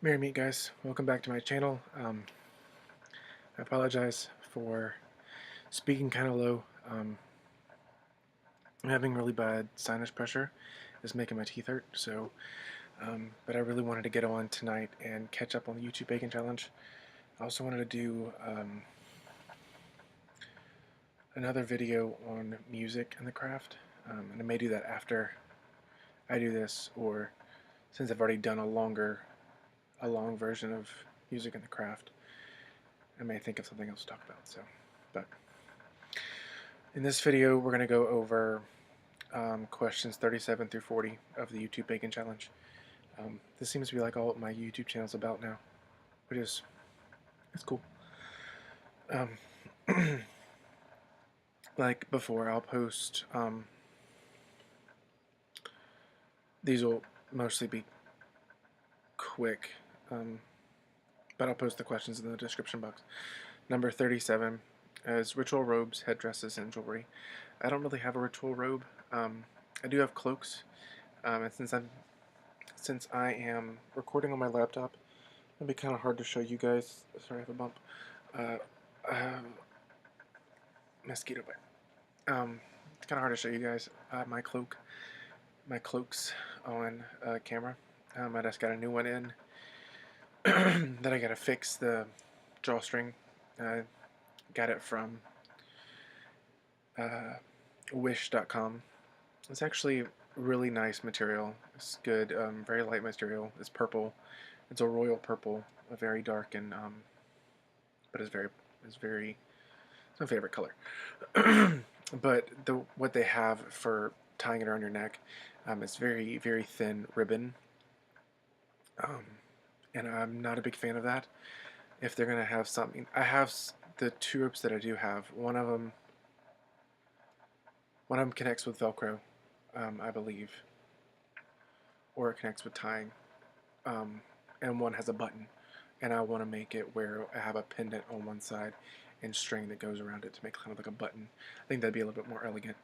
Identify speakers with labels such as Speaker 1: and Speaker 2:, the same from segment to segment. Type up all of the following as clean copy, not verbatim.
Speaker 1: Merry meet, guys. Welcome back to my channel. I apologize for speaking kind of low. I'm having really bad sinus pressure. It's making my teeth hurt. But I really wanted to get on tonight and catch up on the YouTube Bacon Challenge. I also wanted to do another video on music and the craft. And I may do that after I do this, or since I've already done a long version of music and the craft, I may think of something else to talk about. But in this video, we're going to go over questions 37 through 40 of the YouTube Bacon Challenge. This seems to be like all my YouTube channel's about now, which is it's cool. Like before, I'll post. These will mostly be quick, but I'll post the questions in the description box. Number 37 is ritual robes, headdresses, and jewelry. I don't really have a ritual robe. I do have cloaks, and since I am recording on my laptop, it'll be kind of hard to show you guys. Sorry, I have a bump. I have mosquito bite. It's kind of hard to show you guys my cloaks on camera. I just got a new one in that I gotta fix the drawstring. Got it from wish.com. It's actually really nice material. It's good, very light material. It's purple. It's a royal purple, very dark and but it's my favorite color. But what they have for tying it around your neck, it's very thin ribbon, and I'm not a big fan of that. If they're gonna have something, I have the two ropes that I do have. One of them connects with Velcro, I believe, or it connects with tying, and one has a button. And I want to make it where I have a pendant on one side and string that goes around it to make kind of like a button. I think that'd be a little bit more elegant.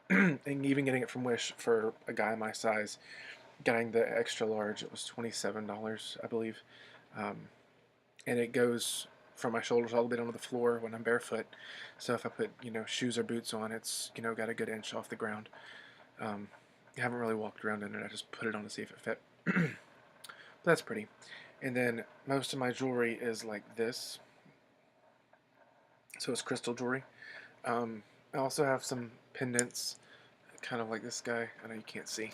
Speaker 1: And even getting it from Wish for a guy my size, getting the extra large, it was $27, I believe. And it goes from my shoulders all the way down to the floor when I'm barefoot. So if I put, shoes or boots on, it's, got a good inch off the ground. I haven't really walked around in it. I just put it on to see if it fit. But that's pretty. And then most of my jewelry is like this. So it's crystal jewelry. I also have some pendants, kind of like this guy. I know you can't see.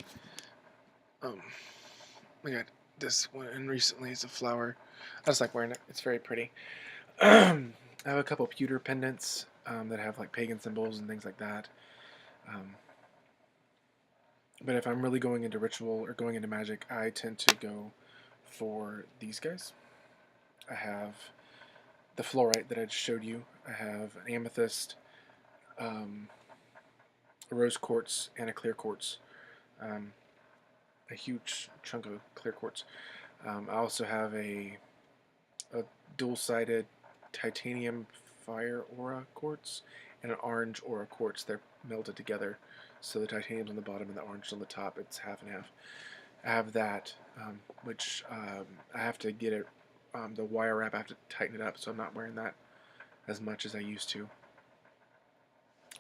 Speaker 1: I got this one recently. It's a flower. I just like wearing it. It's very pretty. I have a couple pewter pendants that have like pagan symbols and things like that. But if I'm really going into ritual or going into magic, I tend to go for these guys. I have the fluorite that I just showed you. I have an amethyst, a rose quartz, and a clear quartz. A huge chunk of clear quartz. I also have a dual-sided titanium fire aura quartz and an orange aura quartz. They're melted together, so the titanium's on the bottom and the orange on the top. It's half and half. I have that, which I have to get it. The wire wrap, I have to tighten it up, so I'm not wearing that as much as I used to.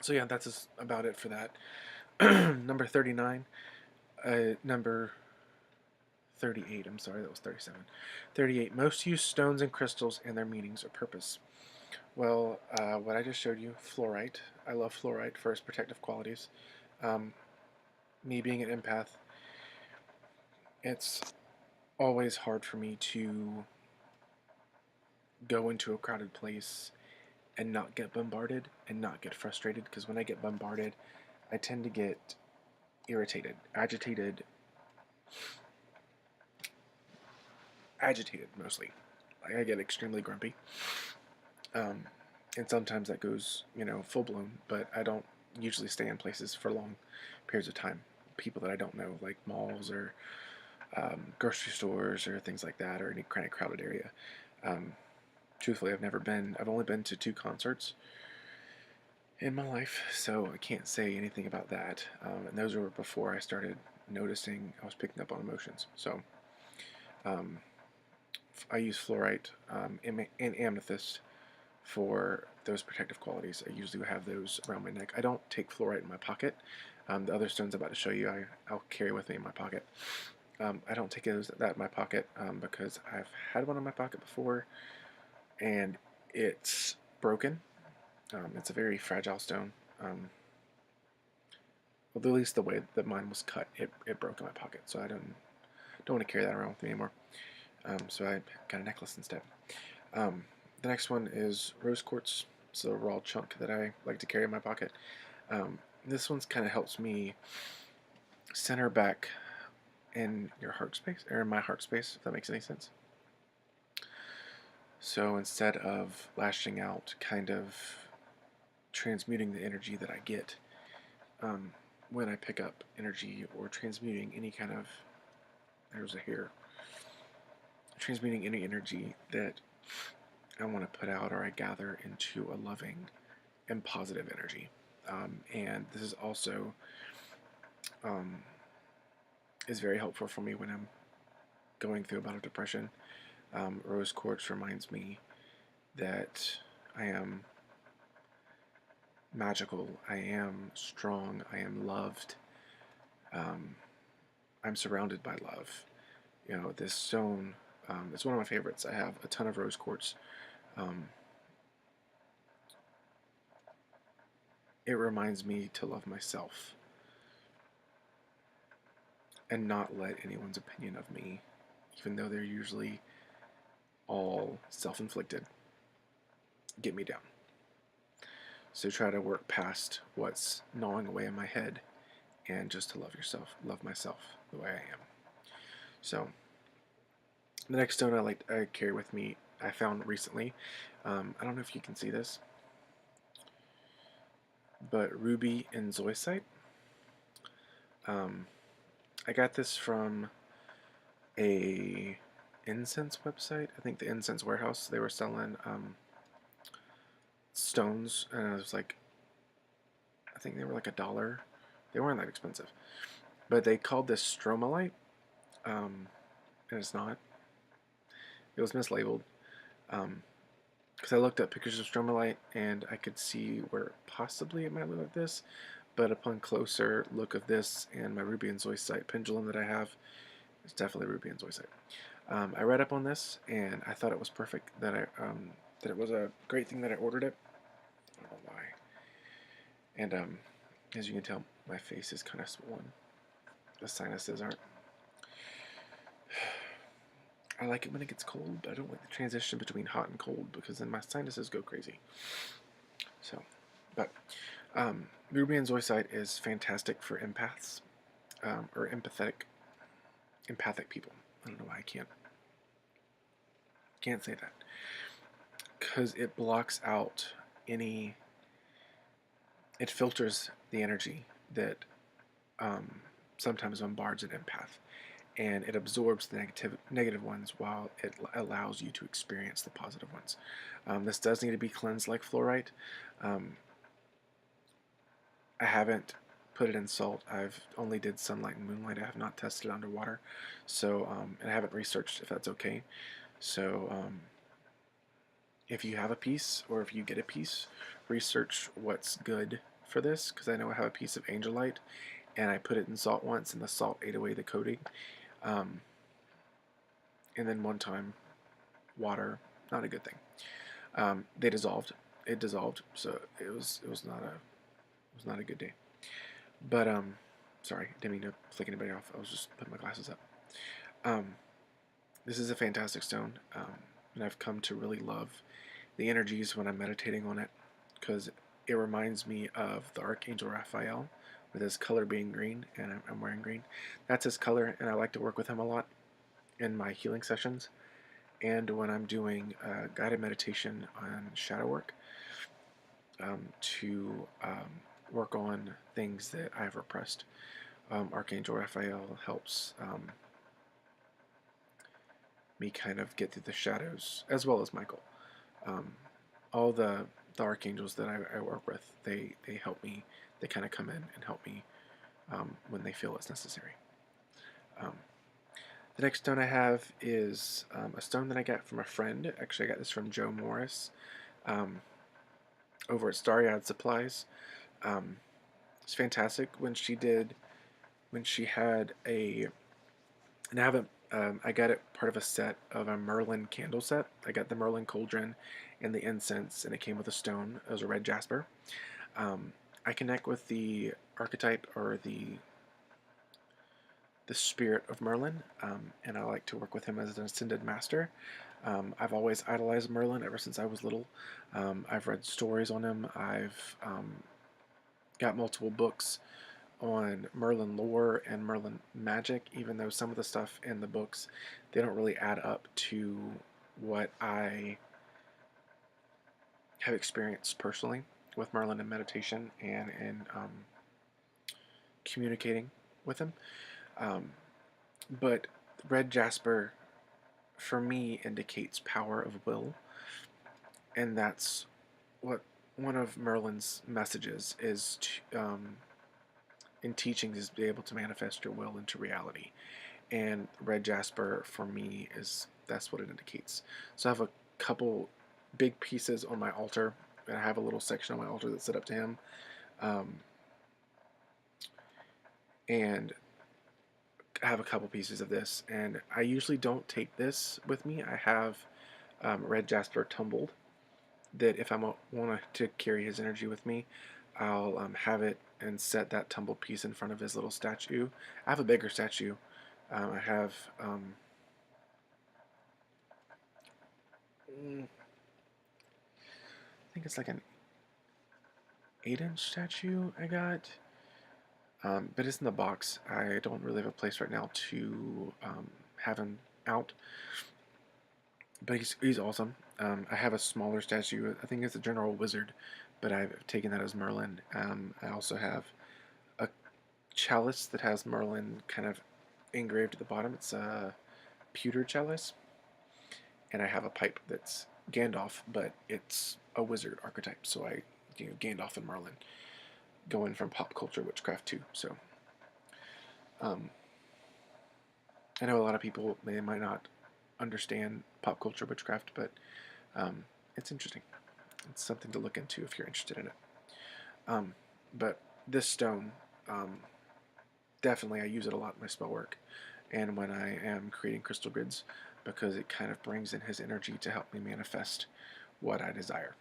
Speaker 1: So yeah, that's about it for that. Number 39. Number 38, I'm sorry, that was 37. 38, most use stones and crystals and their meanings or purpose. Well, what I just showed you, fluorite. I love fluorite for its protective qualities. Me being an empath, it's always hard for me to go into a crowded place and not get bombarded and not get frustrated, because when I get bombarded, I tend to get irritated, agitated mostly. Like, I get extremely grumpy. And sometimes that goes, full blown, but I don't usually stay in places for long periods of time. People that I don't know, like malls or grocery stores or things like that, or any kind of crowded area. Truthfully, I've only been to 2 concerts in my life, so I can't say anything about that. And those were before I started noticing I was picking up on emotions. So I use fluorite and amethyst for those protective qualities. I usually have those around my neck. I don't take fluorite in my pocket. The other stones I'm about to show you, I'll carry with me in my pocket. I don't take that in my pocket because I've had one in my pocket before, and it's broken. It's a very fragile stone. Well, at least the way that mine was cut, it broke in my pocket, so I don't want to carry that around with me anymore. So I got a necklace instead. The next one is rose quartz. It's a raw chunk that I like to carry in my pocket. This one's kind of helps me center back in your heart space, or in my heart space, if that makes any sense. So instead of lashing out, kind of transmuting the energy that I get when I pick up energy, or transmuting any kind of, there's a hair, transmuting any energy that I want to put out or I gather into a loving and positive energy. And this is also is very helpful for me when I'm going through a bout of depression. Rose quartz reminds me that I am magical, I am strong, I am loved, I'm surrounded by love. You know, this stone, it's one of my favorites. I have a ton of rose quartz. It reminds me to love myself and not let anyone's opinion of me, even though they're usually all self-inflicted, get me down. So try to work past what's gnawing away in my head and just to love myself the way I am. So the next stone I carry with me, I found recently. I don't know if you can see this, but ruby and zoisite. I got this from a incense website. I think the Incense Warehouse. They were selling stones, and I was like, I think they were like $1. They weren't that expensive, but they called this stromalite, and it's not. It was mislabeled. Because I looked up pictures of stromalite and I could see where possibly it might look like this, but upon closer look of this and my ruby and zoisite pendulum that I have, it's definitely ruby and zoisite. I read up on this and I thought it was perfect. That it was a great thing that I ordered it. I don't know why. And as you can tell, my face is kind of swollen. The sinuses aren't. I like it when it gets cold, but I don't like the transition between hot and cold because then my sinuses go crazy. So, but ruby and zoisite is fantastic for empaths or empathic people. I don't know why I can't say that, because it blocks out any. It filters the energy that sometimes bombards an empath, and it absorbs the negative ones while it allows you to experience the positive ones. This does need to be cleansed like fluorite. I haven't put it in salt. I've only did sunlight and moonlight. I have not tested it underwater, so and I haven't researched if that's okay. So if you have a piece, or if you get a piece, research what's good for this, because I know I have a piece of angelite and I put it in salt once and the salt ate away the coating. And then one time, water, not a good thing. They dissolved. It dissolved, so it was not a good day. But sorry, didn't mean to flick anybody off. I was just putting my glasses up. This is a fantastic stone, and I've come to really love the energies when I'm meditating on it, because it reminds me of the Archangel Raphael, with his color being green, and I'm wearing green. That's his color, and I like to work with him a lot in my healing sessions, and when I'm doing guided meditation on shadow work, to work on things that I've repressed. Archangel Raphael helps me kind of get through the shadows, as well as Michael. All the archangels that I work with, they help me. They kind of come in and help me when they feel it's necessary. The next stone I have is a stone that I got from a friend. Actually, I got this from Joe Morris um, over at Starry-Eyed Supplies. Um, it's fantastic. When she had and I haven't, I got it part of a set of a Merlin candle set. I got the Merlin cauldron and the incense, and it came with a stone. It was a red jasper. I connect with the archetype or the spirit of Merlin, and I like to work with him as an ascended master. I've always idolized Merlin ever since I was little. I've read stories on him. I've got multiple books on Merlin lore and Merlin magic, even though some of the stuff in the books, they don't really add up to what I have experienced personally with Merlin in meditation and in communicating with him. But red jasper for me indicates power of will, and that's what one of Merlin's messages is in teachings is to be able to manifest your will into reality. And red jasper for me is that's what it indicates. So I have a couple big pieces on my altar, and I have a little section on my altar that's set up to him. And I have a couple pieces of this, and I usually don't take this with me. I have red jasper tumbled, that if I want to carry his energy with me, I'll have it and set that tumbled piece in front of his little statue. I have a bigger statue. I have I think it's like an 8-inch statue I got, but it's in the box. I don't really have a place right now to have him out, but he's awesome. I have a smaller statue. I think it's a general wizard, but I've taken that as Merlin. I also have a chalice that has Merlin kind of engraved at the bottom. It's a pewter chalice, and I have a pipe that's Gandalf, but it's a wizard archetype. So Gandalf and Merlin, going from pop culture witchcraft too. So I know a lot of people they might not understand pop culture witchcraft, but it's interesting. It's something to look into if you're interested in it. But this stone, definitely I use it a lot in my spell work and when I am creating crystal grids, because it kind of brings in his energy to help me manifest what I desire.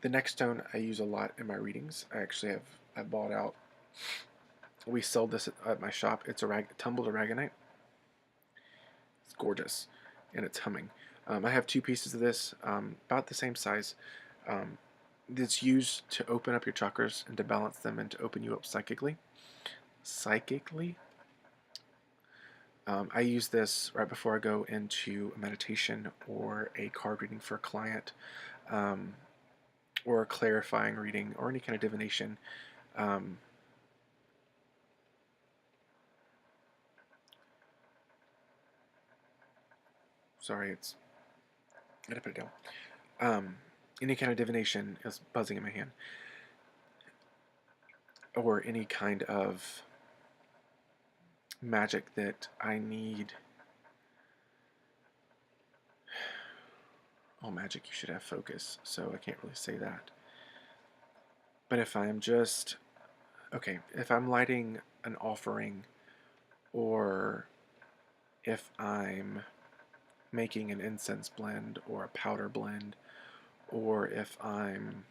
Speaker 1: The next stone I use a lot in my readings. I bought out, we sold this at my shop. It's a tumbled aragonite. It's gorgeous, and it's humming. I have two pieces of this, about the same size. That's used to open up your chakras and to balance them and to open you up psychically. I use this right before I go into a meditation or a card reading for a client, or a clarifying reading or any kind of divination. Sorry, I gotta put it down. Any kind of divination is buzzing in my hand, or any kind of magic that I need. All magic, you should have focus, so I can't really say that. But if I'm just, okay, if I'm lighting an offering, or if I'm making an incense blend or a powder blend, or if I'm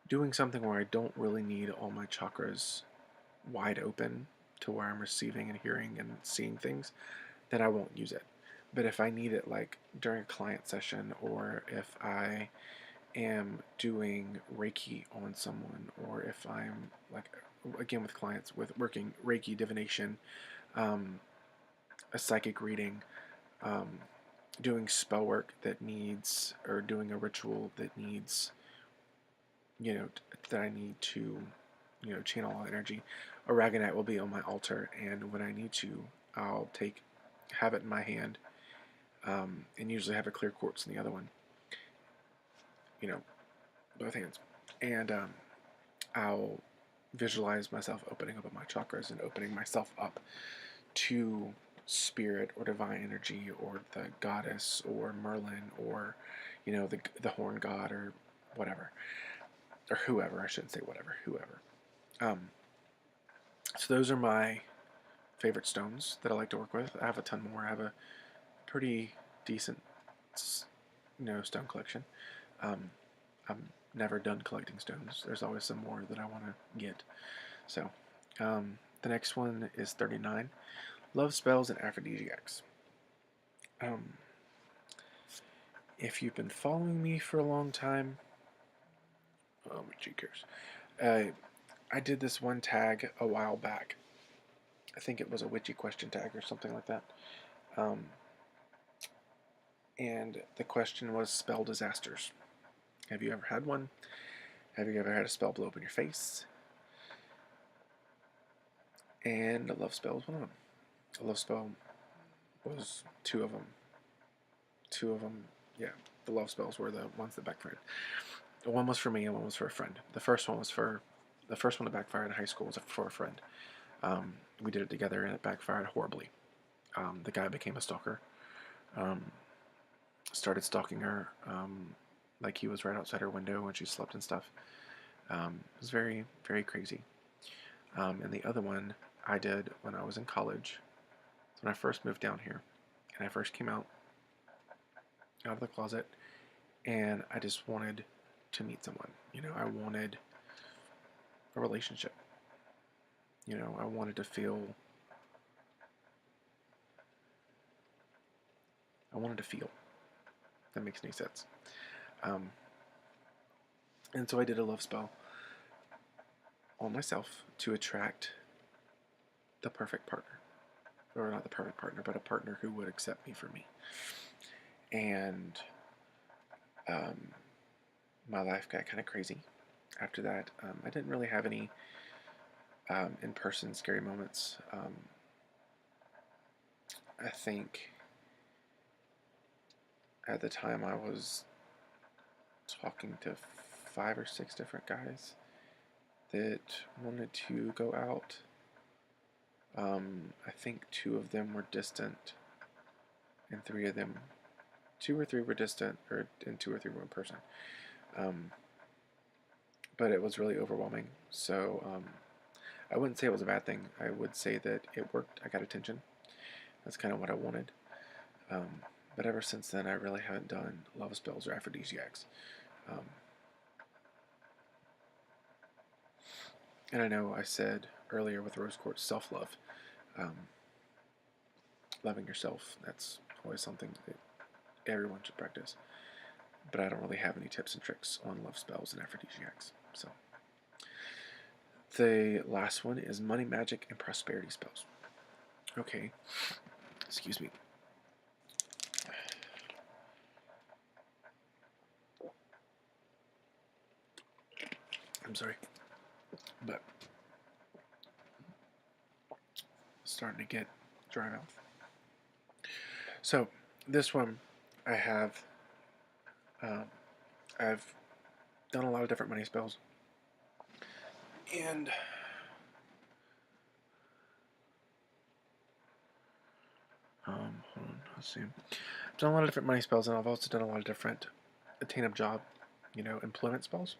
Speaker 1: doing something where I don't really need all my chakras wide open to where I'm receiving and hearing and seeing things, then I won't use it. But if I need it like during a client session, or if I am doing Reiki on someone, or if I'm like, again with clients with working Reiki divination, a psychic reading, doing spell work that needs, or doing a ritual that needs, that I need to, channel all energy, aragonite will be on my altar, and when I need to, I'll have it in my hand, and usually have a clear quartz in the other one, both hands, and I'll visualize myself opening up my chakras and opening myself up to spirit or divine energy or the goddess or Merlin or, the horn god or whatever, or whoever. I shouldn't say whatever, whoever. So those are my favorite stones that I like to work with. I have a ton more. I have a pretty decent, stone collection. I'm never done collecting stones. There's always some more that I want to get. So, the next one is 39. Love spells and aphrodisiacs. If you've been following me for a long time, oh my cheekers, I did this one tag a while back. I think it was a witchy question tag or something like that. And the question was spell disasters. Have you ever had one? Have you ever had a spell blow up in your face? And a love spell was one of them. A love spell was two of them. Yeah. The love spells were the ones that backfired. One was for me and one was for a friend. The first one that backfired in high school was for a friend. We did it together and it backfired horribly. The guy became a stalker. Started stalking her, like he was right outside her window when she slept and stuff. It was very, very crazy. And the other one I did when I was in college. So when I first moved down here, and I first came out of the closet, and I just wanted to meet someone. I wanted a relationship. I wanted to feel. If that makes any sense. And so I did a love spell on myself to attract the perfect partner. Or not the perfect partner, but a partner who would accept me for me. And my life got kind of crazy after that. I didn't really have any in-person scary moments. I think at the time I was talking to 5 or 6 different guys that wanted to go out. I think 2 of them were distant, and 2 or 3 were distant, and 2 or 3 were in person. But it was really overwhelming. So I wouldn't say it was a bad thing. I would say that it worked. I got attention. That's kind of what I wanted. But ever since then, I really haven't done love spells or aphrodisiacs. And I know I said earlier with rose quartz, self-love. Loving yourself, that's always something that everyone should practice. But I don't really have any tips and tricks on love spells and aphrodisiacs. So the last one is money, magic, and prosperity spells. Okay, excuse me. I'm sorry, but starting to get dry mouth. So this one, I've done a lot of different money spells, and hold on, let's see. I've done a lot of different money spells, and I've also done a lot of different attain a job, employment spells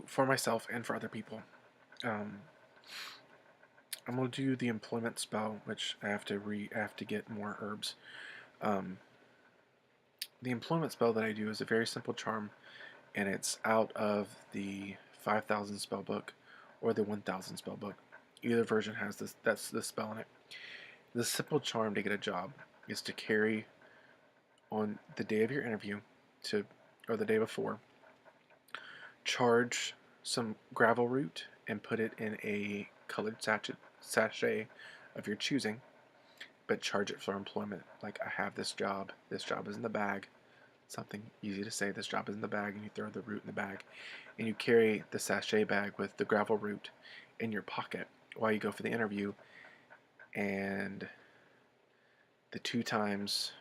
Speaker 1: for myself and for other people. I'm gonna do the employment spell, which I have to get more herbs. The employment spell that I do is a very simple charm, and it's out of the 5,000 spell book or the 1,000 spell book. Either version has this. That's the spell in it. The simple charm to get a job is to carry on the day of your interview, or the day before. Charge some gravel root and put it in a colored sachet of your choosing, but charge it for employment. Like, I have this job. This job is in the bag. Something easy to say. This job is in the bag, and you throw the root in the bag, and you carry the sachet bag with the gravel root in your pocket while you go for the interview. And the two times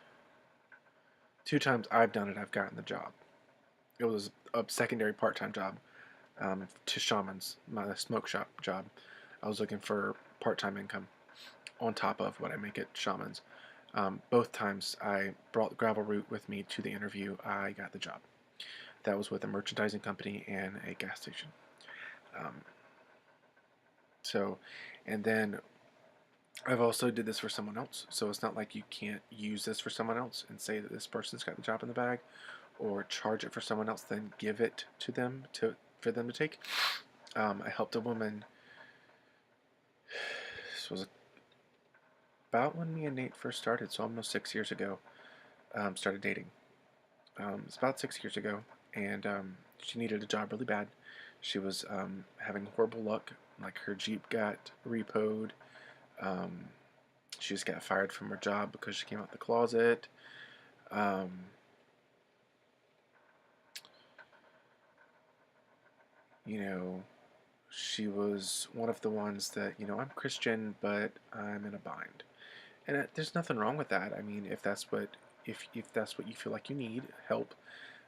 Speaker 1: I've done it, I've gotten the job. It was a secondary part-time job, to shamans, my smoke shop job. I was looking for part-time income on top of what I make at shamans. Both times I brought the gravel root with me to the interview, I got the job. That was with a merchandising company and a gas station. Um, so, and then I've also did this for someone else. So it's not like you can't use this for someone else and say that this person's got the job in the bag, or charge it for someone else, then give it to them for them to take. I helped a woman. This was about when me and Nate first started, so almost 6 years ago. Started dating. It's about 6 years ago, and she needed a job really bad. She was having horrible luck. Like, her Jeep got repoed. Um, she just got fired from her job because she came out the closet. Um, you know, she was one of the ones that, I'm Christian, but I'm in a bind. And there's nothing wrong with that. I mean, if that's what you feel like you need help,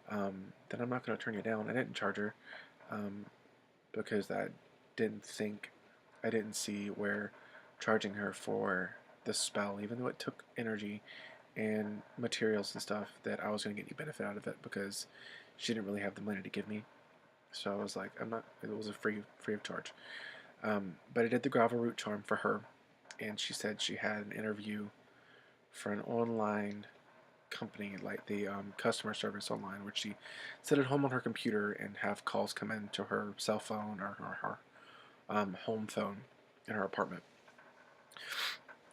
Speaker 1: then I'm not going to turn you down. I didn't charge her, um, because I didn't see where charging her for the spell, even though it took energy and materials and stuff, that I was going to get any benefit out of it, because she didn't really have the money to give me. So I was like, I'm not. It was a free of charge. But I did the gravel root charm for her, and she said she had an interview for an online company, like the customer service online, which she sit at home on her computer and have calls come in to her cell phone or her home phone in her apartment,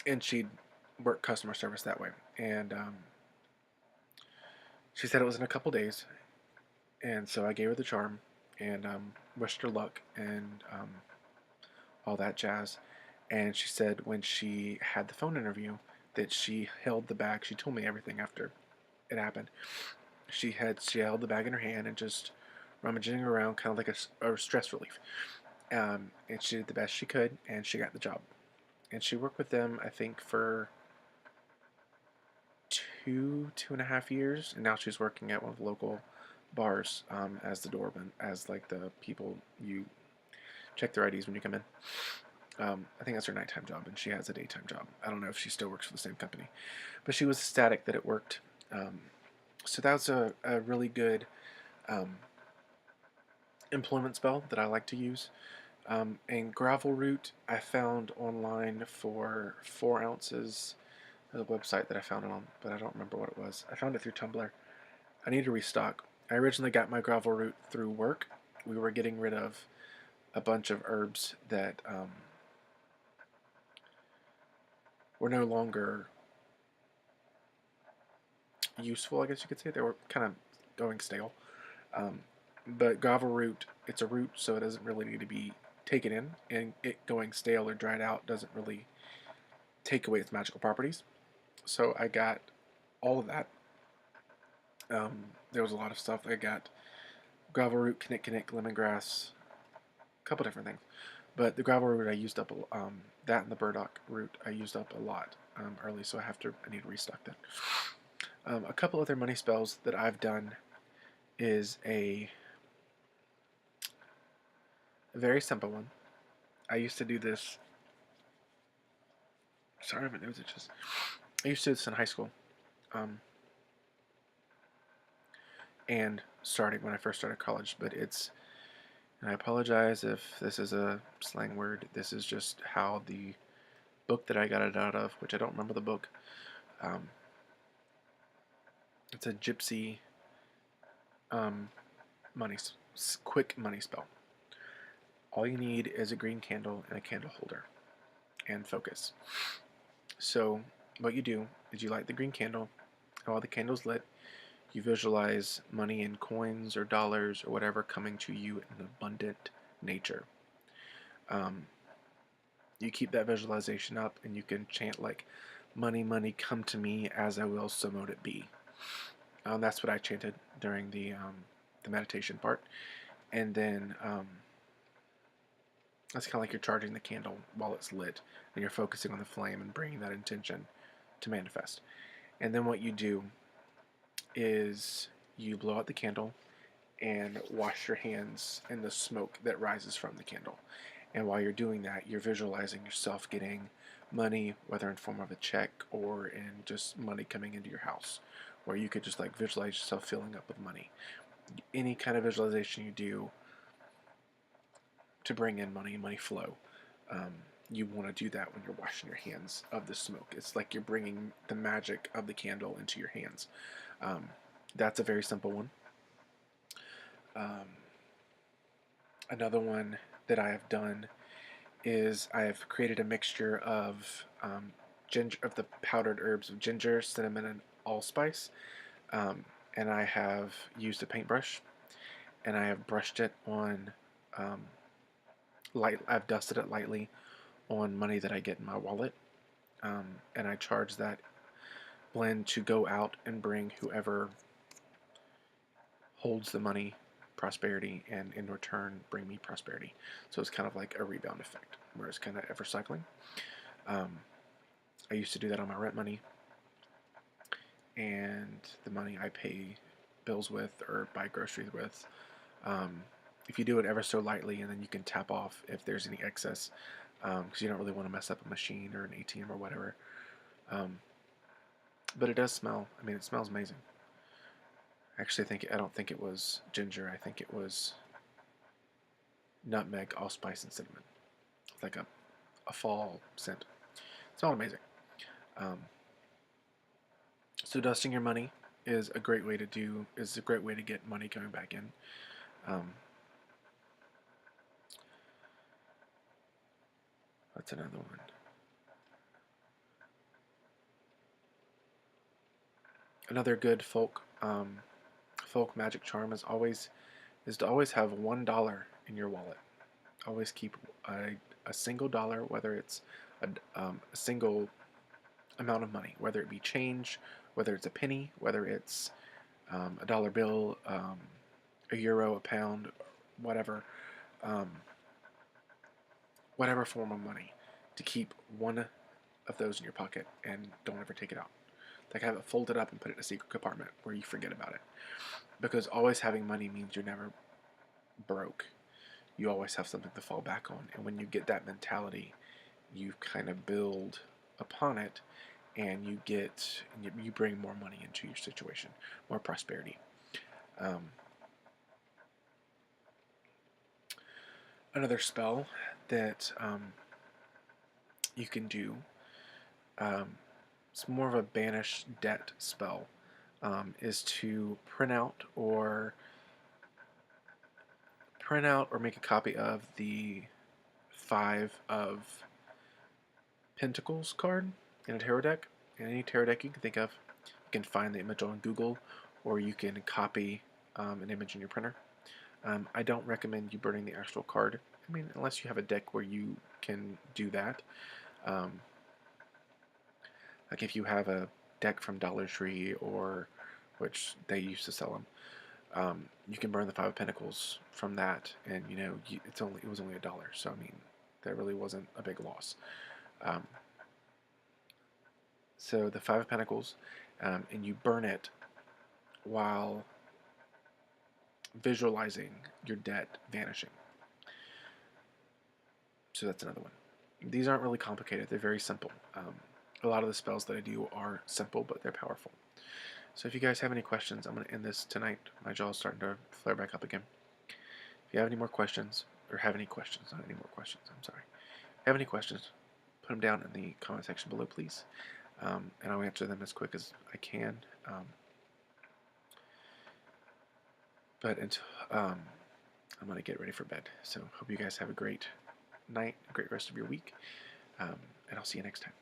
Speaker 1: and she'd work customer service that way. And she said it was in a couple days, and so I gave her the charm and wished her luck and all that jazz. And she said when she had the phone interview that she held the bag. She told me everything after it happened. She held the bag in her hand and just rummaging around, kind of like a stress relief. And she did the best she could, and she got the job. And she worked with them, I think, for 2.5 years, and now she's working at one of the local bars, as the doorman, as like the people you check their IDs when you come in. I think that's her nighttime job, and she has a daytime job. I don't know if she still works for the same company, but she was ecstatic that it worked. So that was a really good employment spell that I like to use. And gravel root I found online for 4 ounces. There's a website that I found it on, but I don't remember what it was. I found it through Tumblr. I need to restock. I originally got my gravel root through work. We were getting rid of a bunch of herbs that were no longer useful, I guess you could say. They were kind of going stale. But gravel root, it's a root, so it doesn't really need to be taken in, and it going stale or dried out doesn't really take away its magical properties. So I got all of that. There was a lot of stuff. I got gravel root, kinnick, lemongrass, a couple different things. But the gravel root I used up, that and the burdock root I used up a lot early, so I need to restock that. A couple other money spells that I've done is a very simple one. I used to do this. Sorry, my nose itches. I used to do this in high school, and starting when I first started college. But and I apologize if this is a slang word. This is just how the book that I got it out of, which I don't remember the book. It's a gypsy quick money spell. All you need is a green candle and a candle holder and focus. So what you do is you light the green candle, and while the candle's lit, you visualize money in coins or dollars or whatever coming to you in abundant nature. You keep that visualization up, and you can chant like, money, money, come to me, as I will, so mote it be. That's what I chanted during the meditation part. And then that's kind of like you're charging the candle while it's lit, and you're focusing on the flame and bringing that intention to manifest. And then what you do is you blow out the candle, and wash your hands in the smoke that rises from the candle. And while you're doing that, you're visualizing yourself getting money, whether in form of a check or in just money coming into your house, where you could just like visualize yourself filling up with money. Any kind of visualization you do to bring in money, money flow, you want to do that when you're washing your hands of the smoke. It's like you're bringing the magic of the candle into your hands. That's a very simple one. Another one that I have done is I have created a mixture of the powdered herbs of ginger, cinnamon, and allspice, and I have used a paintbrush, and I have brushed it on I've dusted it lightly on money that I get in my wallet, and I charge that blend to go out and bring whoever holds the money prosperity, and in return bring me prosperity. So it's kind of like a rebound effect, where it's kind of ever cycling. I used to do that on my rent money and the money I pay bills with or buy groceries with. If you do it ever so lightly, and then you can tap off if there's any excess, because you don't really want to mess up a machine or an ATM or whatever. But it does smell. I mean, it smells amazing. Actually, I don't think it was ginger. I think it was nutmeg, allspice, and cinnamon. It's like a fall scent. It smelled amazing. So dusting your money is a great way to get money coming back in. What's another one? Another good folk magic charm is to always have $1 in your wallet. Always keep a single dollar, whether it's a single amount of money, whether it be change, whether it's a penny, whether it's a dollar bill, a euro, a pound, whatever, whatever form of money, to keep one of those in your pocket and don't ever take it out. Like, have it folded up and put it in a secret compartment where you forget about it. Because always having money means you're never broke. You always have something to fall back on. And when you get that mentality, you kind of build upon it, and you bring more money into your situation, more prosperity. Another spell that you can do, it's more of a banish debt spell, is to print out or make a copy of the 5 of Pentacles card in a tarot deck. In any tarot deck you can think of, you can find the image on Google, or you can copy an image in your printer. I don't recommend you burning the actual card. I mean, unless you have a deck where you can do that. Like if you have a deck from Dollar Tree, or which they used to sell them, you can burn the 5 of Pentacles from that, and it was only $1. So I mean, that really wasn't a big loss. So the 5 of Pentacles, and you burn it while visualizing your debt vanishing. So that's another one. These aren't really complicated. They're very simple. A lot of the spells that I do are simple, but they're powerful. So if you guys have any questions, I'm going to end this tonight. My jaw's starting to flare back up again. If you have any more questions, or have any questions, not any more questions, I'm sorry. If you have any questions, put them down in the comment section below, please. And I'll answer them as quick as I can. But until, I'm going to get ready for bed. So hope you guys have a great night, a great rest of your week, and I'll see you next time.